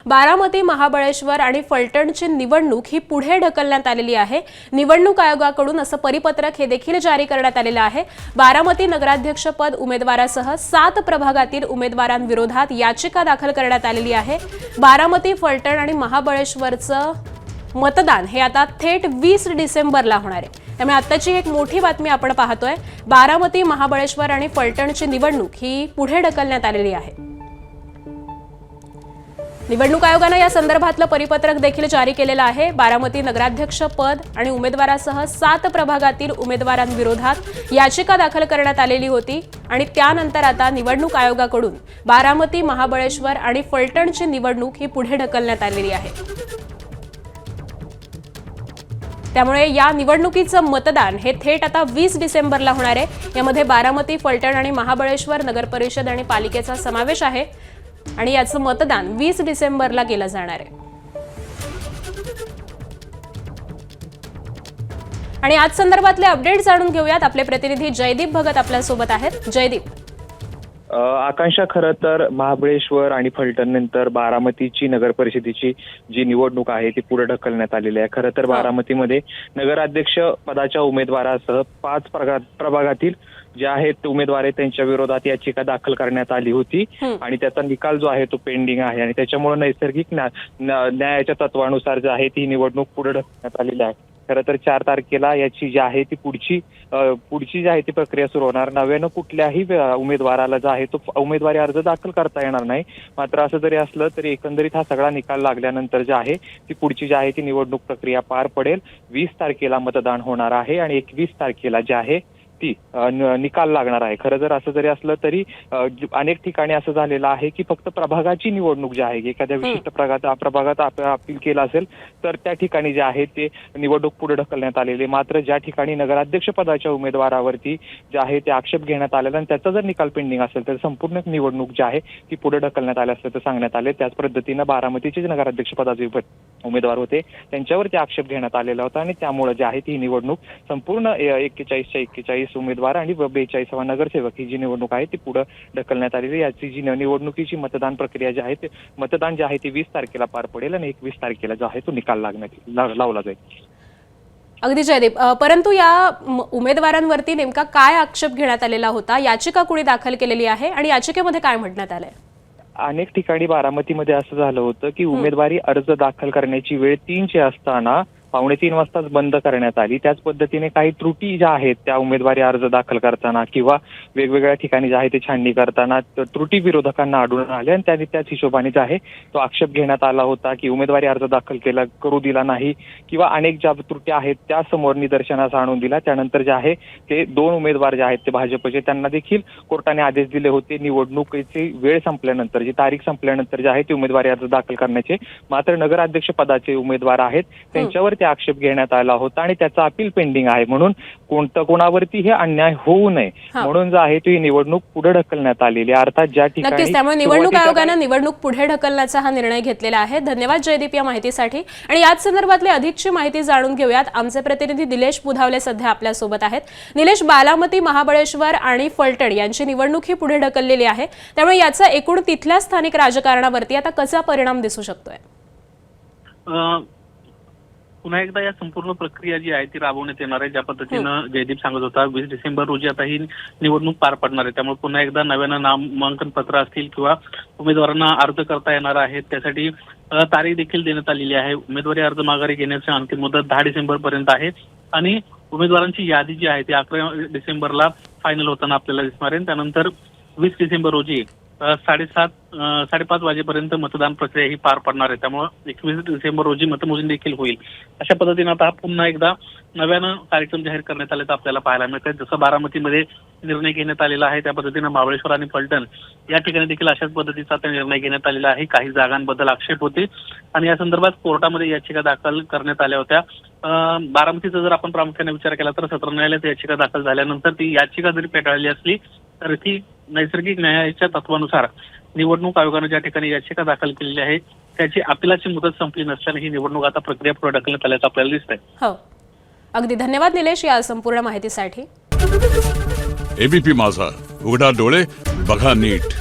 बारामती, महाबळेश्वर आणि फलटणची निवडणूक ही पुढे ढकलण्यात आलेली आहे। निवडणूक आयोगाकडून असं परिपत्रक हे देखील जारी करण्यात आलेलं आहे। बारामती नगराध्यक्षपद उमेदवारासह 7 प्रभागातील उमेदवारांविरोधात याचिका दाखल करण्यात आलेली आहे। बारामती, फलटण आणि महाबळेश्वरचं मतदान हे आता थेट 20 डिसेंबरला होणार आहे। त्यामुळे आताची एक मोठी बातमी आपण पाहतोय। बारामती, महाबळेश्वर आणि फलटणची निवडणूक ही पुढे ढकलण्यात आलेली आहे। निवडणूक आयोगाने या संदर्भातलं परिपत्रक देखील जारी केलेलं आहे। बारामती नगराध्यक्ष पद आणि उमेदवारासह 7 प्रभागातील उमेदवारांविरोधात याचिका दाखल करण्यात आलेली होती आणि त्यानंतर आता निवडणूक आयोगाकडून बारामती, महाबळेश्वर आणि फलटणची निवडणूक ही पुढे ढकलण्यात आलेली आहे। त्यामुळे या निवडणुकीचं मतदान हे थेट आता 20 डिसेंबरला होणार आहे। यामध्ये बारामती, फलटण आणि महाबळेश्वर नगरपरिषद आणि पालिकेचा समावेश आहे आणि याचं मतदान 20 डिसेंबरला केलं जाणार आहे। आणि आज संदर्भातले अपडेट जाणून घेऊयात। आपले प्रतिनिधी जयदीप भगत आपल्या सोबत आहेत। जयदीप, आकांक्षा, खरं तर महाबळेश्वर आणि फलटण नंतर बारामतीची नगर परिषदेची जी निवडणूक आहे ती पुढे ढकलण्यात आलेली आहे। खरं तर बारामतीमध्ये नगराध्यक्ष पदाच्या उमेदवारासह 5 प्रभागातील जे आहेत उमेदवार आहेत त्यांच्या विरोधात याचिका दाखल करण्यात आली होती आणि त्याचा निकाल जो आहे तो पेंडिंग आहे आणि त्याच्यामुळे नैसर्गिक न्यायाच्या तत्वानुसार जे आहे ती निवडणूक पुढे ढकलण्यात आलेली आहे। खरं तर 4 तारखेला याची जी आहे ती पुढची जी आहे ती प्रक्रिया सुरू होणार। नव्यानं कुठल्याही उमेदवाराला जो आहे तो उमेदवारी अर्ज दाखल करता येणार नाही। मात्र असं जरी असलं तरी एकंदरीत हा सगळा निकाल लागल्यानंतर जे आहे ती पुढची जी आहे ती निवडणूक प्रक्रिया पार पडेल। 20 तारखेला मतदान होणार आहे आणि 21 तारखेला जे आहे ती निकाल लागणार आहे। खरं जर असं जरी असलं तरी अनेक ठिकाणी असं झालेलं आहे की फक्त प्रभागाची निवडणूक जी आहे एखाद्या विशिष्ट प्रभागात अपील केलं असेल तर त्या ठिकाणी जे आहे ते निवडणूक पुढे ढकलण्यात आलेली। मात्र ज्या ठिकाणी नगराध्यक्ष पदाच्या उमेदवारावरती जे आहे ते आक्षेप घेण्यात आलेला आणि त्याचा जर निकाल पेंडिंग असेल तर संपूर्ण निवडणूक जी आहे ती पुढे ढकलण्यात आली असल्याचं सांगण्यात आले। त्याच पद्धतीनं बारामतीचे जे नगराध्यक्ष पदाचे उमेदवार होते त्यांच्यावरती आक्षेप घेण्यात आलेला होता आणि त्यामुळे जे आहे ती निवडणूक संपूर्ण 41च्या 41 उमेदवार आणि 42वा नगरसेवक ही जी निवडणूक आहे ती पुढे ढकलण्यात आलेली। याची जी निवडणुकीची मतदान प्रक्रिया जी आहे ते मतदान जे आहे ते 20 तारखेला पार पडेल आणि 21 तारखेला जो आहे तो निकाल लावला जाईल। अगदी जयदीप, परंतु या उमेदवारांवरती नेमका काय आक्षेप घेण्यात आलेला होता? याचिका कुणी दाखल केलेली आहे आणि याचिकेमध्ये काय म्हणण्यात आलंय? अनेक ठिकाणी बारामतीमध्ये असं झालं होतं की उमेदवारी अर्ज दाखल करण्याची वेळ 3ची असताना 2:45 वाजताच बंद करण्यात आली। त्याच पद्धतीने काही त्रुटी ज्या आहेत त्या उमेदवारी अर्ज दाखल करताना किंवा वेगवेगळ्या ठिकाणी जे आहे ते छाननी करताना त्रुटी विरोधकांना आढळून आल्या आणि त्यांनी त्याच हिशोबाने जे आहे तो आक्षेप घेण्यात आला होता की उमेदवारी अर्ज दाखल करू दिला नाही किंवा अनेक ज्या त्रुटी आहेत त्या समोर निदर्शनास आणून दिला। त्यानंतर जे आहे ते 2 उमेदवार जे आहेत ते भाजपचे त्यांना देखील कोर्टाने आदेश दिले होते निवडणुकीची वेळ संपल्यानंतर जी तारीख संपल्यानंतर जे आहे ते उमेदवारी अर्ज दाखल करण्याचे। मात्र नगराध्यक्ष पदाचे उमेदवार आहेत त्यांच्यावर आक्षेप घेण्यात आला होता आणि त्याचा अपील पेंडिंग आहे। म्हणून कोणावरती हे अन्याय होऊ नये म्हणून जो आहे ती निवडणूक पुढे ढकलण्यात आलेली आहे। अर्थात ज्या ठिकाणी नक्कीच त्यामुळे निवडणूक आयोगाने निवडणूक पुढे ढकलण्याचा हा निर्णय घेतलेला आहे। धन्यवाद जयदीप या माहितीसाठी। आणि याच संदर्भातली अधिकची माहिती जाणून घेऊयात। आमचे प्रतिनिधी निलेश बुधावले सध्या आपल्या सोबत आहेत। निलेश, बारामती, महाबळेश्वर आणि फलटण यांची निवडणूक ही पुढे ढकललेली आहे, त्यामुळे याचा एकूण तिथल्या स्थानिक राजकारणावरती आता कसा परिणाम दिसू शकतोय? पुन्हा एकदा या संपूर्ण प्रक्रिया जी आहे ती राबवण्यात येणार आहे। ज्या पद्धतीनं जयदीप सांगत होता 20 डिसेंबर रोजी आता ही निवडणूक पार पडणार आहे। त्यामुळे पुन्हा एकदा नव्यानं नामांकन पत्र असतील किंवा उमेदवारांना अर्ज करता येणार आहेत त्यासाठी तारीख देखील देण्यात आलेली आहे। उमेदवारी अर्ज माघारी घेण्याची अंतिम मुदत 10 डिसेंबर पर्यंत आहे आणि उमेदवारांची यादी जी आहे ती 11 डिसेंबरला फायनल होताना आपल्याला दिसणार आहे। त्यानंतर 20 डिसेंबर रोजी 5:30 वाजेपर्यंत मतदान प्रक्रिया ही पार पडणार आहे। त्यामुळे 21 डिसेंबर रोजी मतमोजणी देखील होईल। अशा पद्धतीने आता पुन्हा एकदा नव्यानं कार्यक्रम जाहीर करण्यात आले तर आपल्याला पाहायला मिळतं। जसं बारामतीमध्ये निर्णय घेण्यात आलेला आहे त्या पद्धतीनं महाबळेश्वर आणि फलटण या ठिकाणी देखील अशाच पद्धतीचा निर्णय घेण्यात आलेला आहे। काही जागांबद्दल आक्षेप होते आणि या संदर्भात कोर्टामध्ये याचिका दाखल करण्यात आल्या होत्या। बारामतीचा जर आपण प्रामुख्याने विचार केला तर सत्र न्यायालयात याचिका दाखल झाल्यानंतर ती याचिका जरी फेटाळली असली तर ती नैसर्गिक न्यायाच्या तत्वानुसार निवडणूक आयोगाने ज्या ठिकाणी याचिका दाखल केलेली आहे त्याची अपिलाची मुदत संपली नसल्याने ही निवडणूक आता प्रक्रिया पुढे ढकलण्यात आल्याचं आपल्याला दिसतंय। हो, अगदी धन्यवाद निलेश या संपूर्ण माहितीसाठी। एबीपी माझा, उघडा डोळे बघा नीट।